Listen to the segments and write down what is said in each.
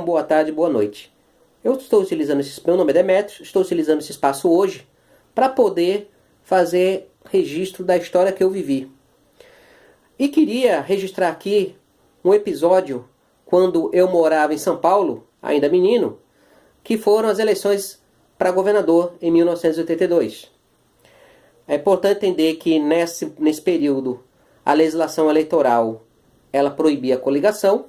Boa tarde, boa noite. Eu estou utilizando meu nome é Demetrios, estou utilizando esse espaço hoje para poder fazer registro da história que eu vivi. E queria registrar aqui um episódio quando eu morava em São Paulo, ainda menino, que foram as eleições para governador em 1982. É importante entender que nesse período a legislação eleitoral ela proibia a coligação.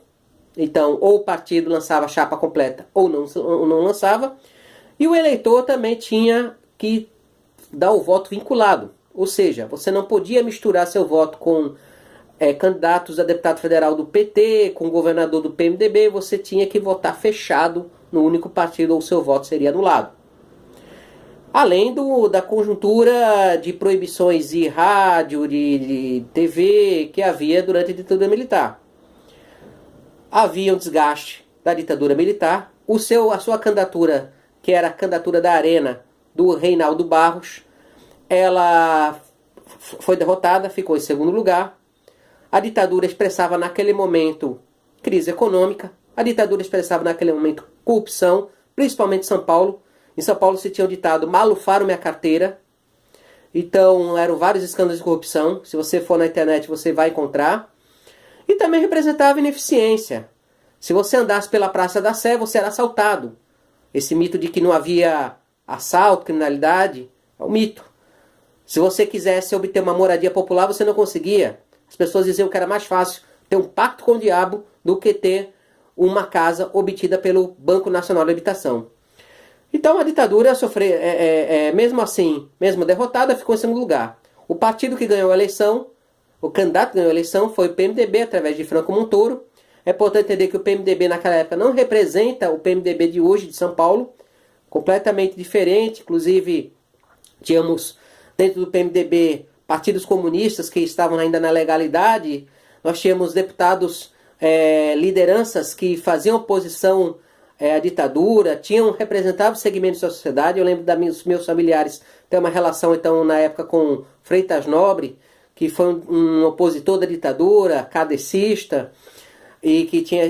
Então, ou o partido lançava a chapa completa ou não lançava. E o eleitor também tinha que dar o voto vinculado. Ou seja, você não podia misturar seu voto com candidatos a deputado federal do PT, com governador do PMDB. Você tinha que votar fechado no único partido ou o seu voto seria anulado. Além da conjuntura de proibições de rádio, de TV que havia durante a ditadura militar. Havia um desgaste da ditadura militar. A sua candidatura, que era a candidatura da Arena, do Reinaldo Barros, ela foi derrotada, ficou em segundo lugar. A ditadura expressava naquele momento crise econômica. A ditadura expressava naquele momento corrupção, principalmente em São Paulo. Em São Paulo se tinha o ditado malufaram minha carteira. Então eram vários escândalos de corrupção. Se você for na internet você vai encontrar. E também representava ineficiência. Se você andasse pela Praça da Sé, você era assaltado. Esse mito de que não havia assalto, criminalidade, é um mito. Se você quisesse obter uma moradia popular, você não conseguia. As pessoas diziam que era mais fácil ter um pacto com o diabo do que ter uma casa obtida pelo Banco Nacional de Habitação. Então a ditadura sofreu, mesmo assim, mesmo derrotada, ficou em segundo lugar. O partido que ganhou a eleição, o candidato que ganhou a eleição foi o PMDB, através de Franco Montoro. É importante entender que o PMDB naquela época não representa o PMDB de hoje, de São Paulo. Completamente diferente. Inclusive, tínhamos dentro do PMDB partidos comunistas que estavam ainda na legalidade. Nós tínhamos deputados, lideranças que faziam oposição à ditadura, representavam segmentos da sociedade. Eu lembro dos meus familiares ter uma relação, então, na época com Freitas Nobre, que foi um opositor da ditadura, kardecista, e que tinha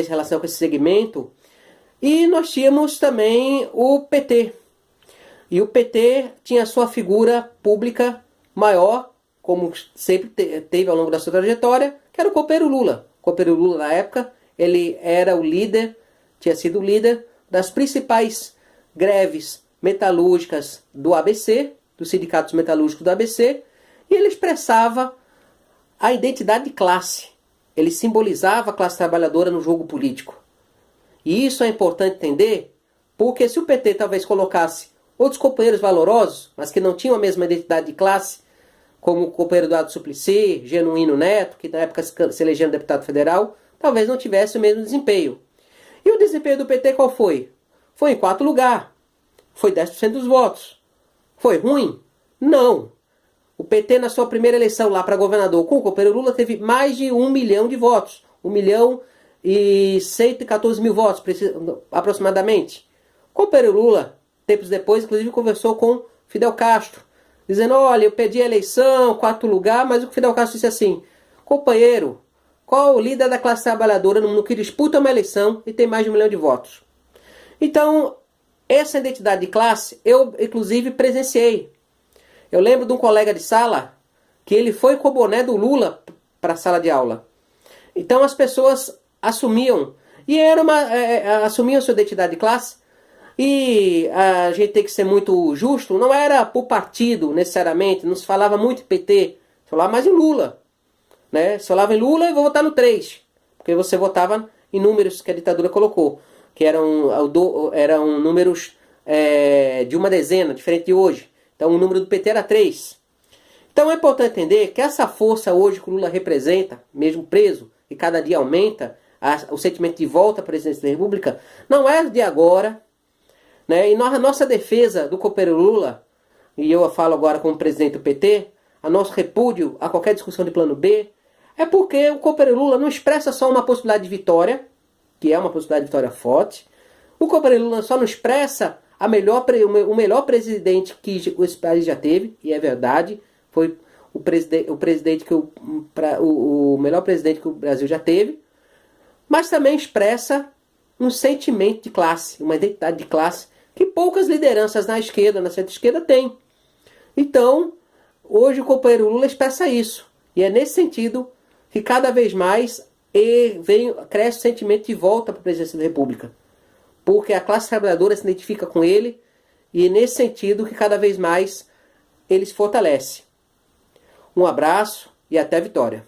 relação com esse segmento. E nós tínhamos também o PT. E o PT tinha sua figura pública maior, como sempre teve ao longo da sua trajetória, que era o Copeiro Lula. O Copeiro Lula, na época, ele era o líder, tinha sido o líder das principais greves metalúrgicas do ABC, dos sindicatos metalúrgicos do ABC, e ele expressava a identidade de classe. Ele simbolizava a classe trabalhadora no jogo político. E isso é importante entender, porque se o PT talvez colocasse outros companheiros valorosos, mas que não tinham a mesma identidade de classe, como o companheiro Eduardo Suplicy, Genuíno Neto, que na época se elegeu deputado federal, talvez não tivesse o mesmo desempenho. E o desempenho do PT qual foi? Foi em quarto lugar. Foi 10% dos votos. Foi ruim? Não. O PT, na sua primeira eleição lá para governador com o companheiro Lula, teve mais de 1 milhão de votos. 1.114.000 votos, aproximadamente. O companheiro Lula, tempos depois, inclusive, conversou com Fidel Castro, dizendo, olha, eu perdi a eleição, quarto lugar, mas o Fidel Castro disse assim, companheiro, qual o líder da classe trabalhadora no que disputa uma eleição e tem mais de 1 milhão de votos? Então, essa identidade de classe, eu, inclusive, presenciei. Eu lembro de um colega de sala que ele foi com o boné do Lula para a sala de aula. Então as pessoas assumiam, assumiam sua identidade de classe, e a gente tem que ser muito justo, não era por partido necessariamente, não se falava muito em PT, se falava mais em Lula. Né? Se falava em Lula, eu vou votar no 3, porque você votava em números que a ditadura colocou, que eram números de uma dezena, diferente de hoje. Então o número do PT era 3. Então é importante entender que essa força hoje que o Lula representa, mesmo preso, e cada dia aumenta o sentimento de volta à presidência da República, não é de agora. Né? E a nossa defesa do companheiro Lula, e eu falo agora como presidente do PT, a nosso repúdio a qualquer discussão de plano B, é porque o companheiro Lula não expressa só uma possibilidade de vitória, que é uma possibilidade de vitória forte. O companheiro Lula só não expressa o melhor presidente que esse país já teve, e é verdade, foi o melhor presidente que o Brasil já teve, mas também expressa um sentimento de classe, uma identidade de classe que poucas lideranças na esquerda, na centro-esquerda têm. Então, hoje o companheiro Lula expressa isso. E é nesse sentido que cada vez mais cresce o sentimento de volta para a presidência da República. Porque a classe trabalhadora se identifica com ele e é nesse sentido que cada vez mais ele se fortalece. Um abraço e até a vitória.